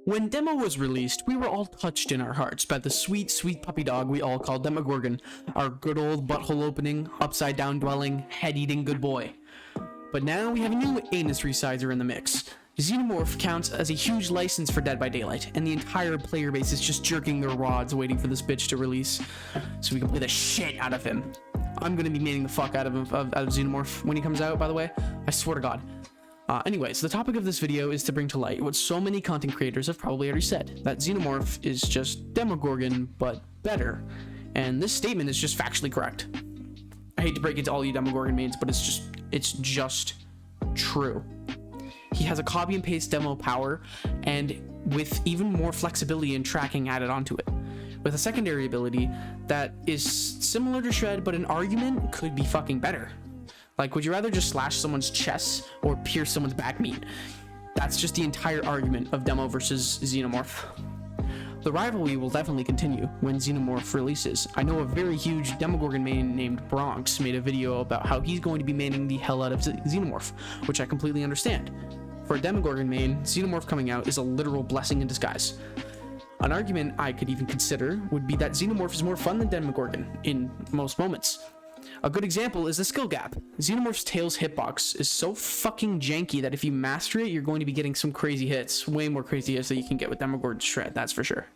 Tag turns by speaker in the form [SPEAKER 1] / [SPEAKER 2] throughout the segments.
[SPEAKER 1] When Demo was released, we were all touched in our hearts by the sweet, sweet puppy dog we all call Demogorgon, our good old butthole opening, upside down dwelling, head eating good boy. But now we have a new anus resizer in the mix. Xenomorph counts as a huge license for Dead by Daylight, and the entire player base is just jerking their rods waiting for this bitch to release, so we can play the shit out of him. I'm gonna be maining the fuck out of Xenomorph when he comes out, by the way. I swear to God. Anyways, the topic of this video is to bring to light what so many content creators have probably already said, that Xenomorph is just Demogorgon, but better. And this statement is just factually correct. I hate to break it to all you Demogorgon mains, but it's just true. He has a copy and paste demo power, and with even more flexibility and tracking added onto it. With a secondary ability that is similar to Shred, but an argument could be fucking better. Like, would you rather just slash someone's chest or pierce someone's back meat? That's just the entire argument of Demo versus Xenomorph. The rivalry will definitely continue when Xenomorph releases. I know a very huge Demogorgon main named Bronx made a video about how he's going to be maining the hell out of Xenomorph, which I completely understand. For a Demogorgon main, Xenomorph coming out is a literal blessing in disguise. An argument I could even consider would be that Xenomorph is more fun than Demogorgon in most moments. A good example is the skill gap. Xenomorph's tail's hitbox is so fucking janky that if you master it, you're going to be getting some crazy hits, way more crazy hits than you can get with Demogorgon's Shred, that's for sure.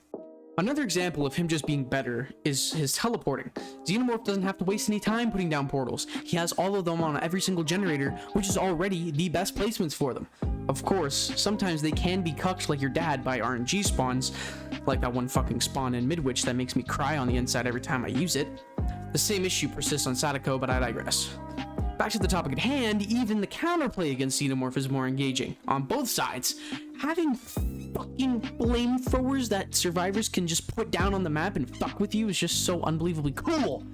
[SPEAKER 1] Another example of him just being better is his teleporting. Xenomorph doesn't have to waste any time putting down portals. He has all of them on every single generator, which is already the best placements for them. Of course, sometimes they can be cucked like your dad by RNG spawns, like that one fucking spawn in Midwich that makes me cry on the inside every time I use it. The same issue persists on Sadako, but I digress. Back to the topic at hand, even the counterplay against Xenomorph is more engaging. On both sides, having fucking flamethrowers that survivors can just put down on the map and fuck with you is just so unbelievably cool.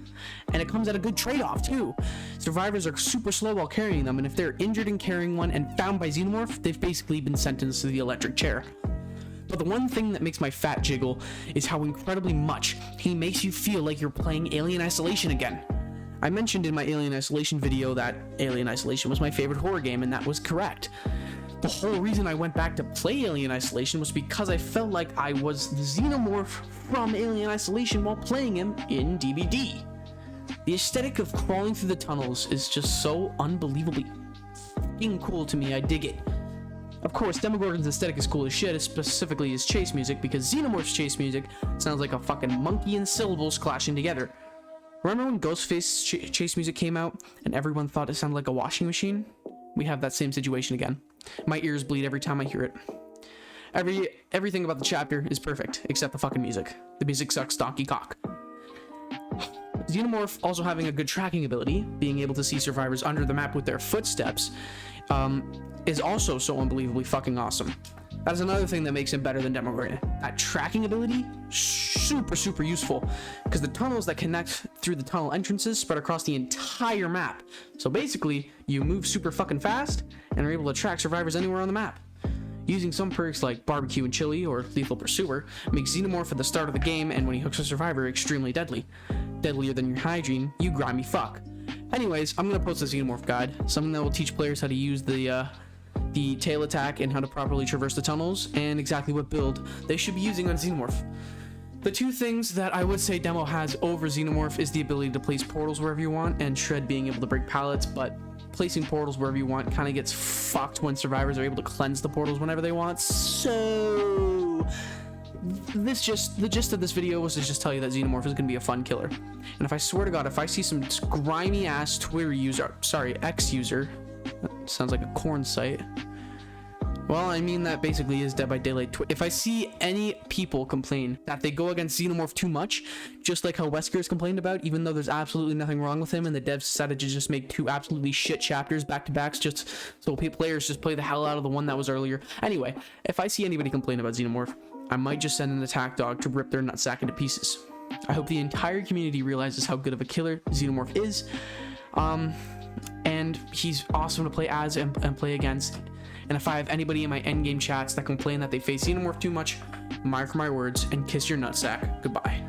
[SPEAKER 1] And it comes at a good trade-off too. Survivors are super slow while carrying them, and if they're injured in carrying one and found by Xenomorph, they've basically been sentenced to the electric chair. But the one thing that makes my fat jiggle is how incredibly much he makes you feel like you're playing Alien Isolation again. I mentioned in my Alien Isolation video that Alien Isolation was my favorite horror game, and that was correct. The whole reason I went back to play Alien Isolation was because I felt like I was the Xenomorph from Alien Isolation while playing him in DBD. The aesthetic of crawling through the tunnels is just so unbelievably fucking cool to me, I dig it. Of course, Demogorgon's aesthetic is cool as shit, specifically his chase music, because Xenomorph's chase music sounds like a fucking monkey and syllables clashing together. Remember when Ghostface's chase music came out and everyone thought it sounded like a washing machine? We have that same situation again. My ears bleed every time I hear it. Everything about the chapter is perfect, except the fucking music. The music sucks donkey cock. Xenomorph also having a good tracking ability, being able to see survivors under the map with their footsteps, is also so unbelievably fucking awesome. That is another thing that makes him better than Demogorgon. That tracking ability, super useful, because the tunnels that connect through the tunnel entrances spread across the entire map. So basically, you move super fucking fast and are able to track survivors anywhere on the map. Using some perks like Barbecue and Chili or Lethal Pursuer makes Xenomorph at the start of the game and when he hooks a survivor extremely deadly. Deadlier than your hygiene, you grimy fuck. Anyways, I'm gonna post a Xenomorph guide, something that will teach players how to use the tail attack and how to properly traverse the tunnels, and exactly what build they should be using on Xenomorph. The two things that I would say Demo has over Xenomorph is the ability to place portals wherever you want, and Shred being able to break pallets, but placing portals wherever you want kind of gets fucked when survivors are able to cleanse the portals whenever they want. So the gist of this video was to just tell you that Xenomorph is going to be a fun killer. And if I swear to God, if I see some grimy ass Twitter user, X user, that sounds like a corn site. Well, I mean that basically is Dead by Daylight. If I see any people complain that they go against Xenomorph too much, just like how Wesker's complained about, even though there's absolutely nothing wrong with him and the devs decided to just make two absolutely shit chapters back to backs just so players just play the hell out of the one that was earlier. Anyway, if I see anybody complain about Xenomorph, I might just send an attack dog to rip their nutsack into pieces. I hope the entire community realizes how good of a killer Xenomorph is, and he's awesome to play as and play against. And if I have anybody in my endgame chats that complain that they face Xenomorph too much, mark my words and kiss your nutsack. Goodbye.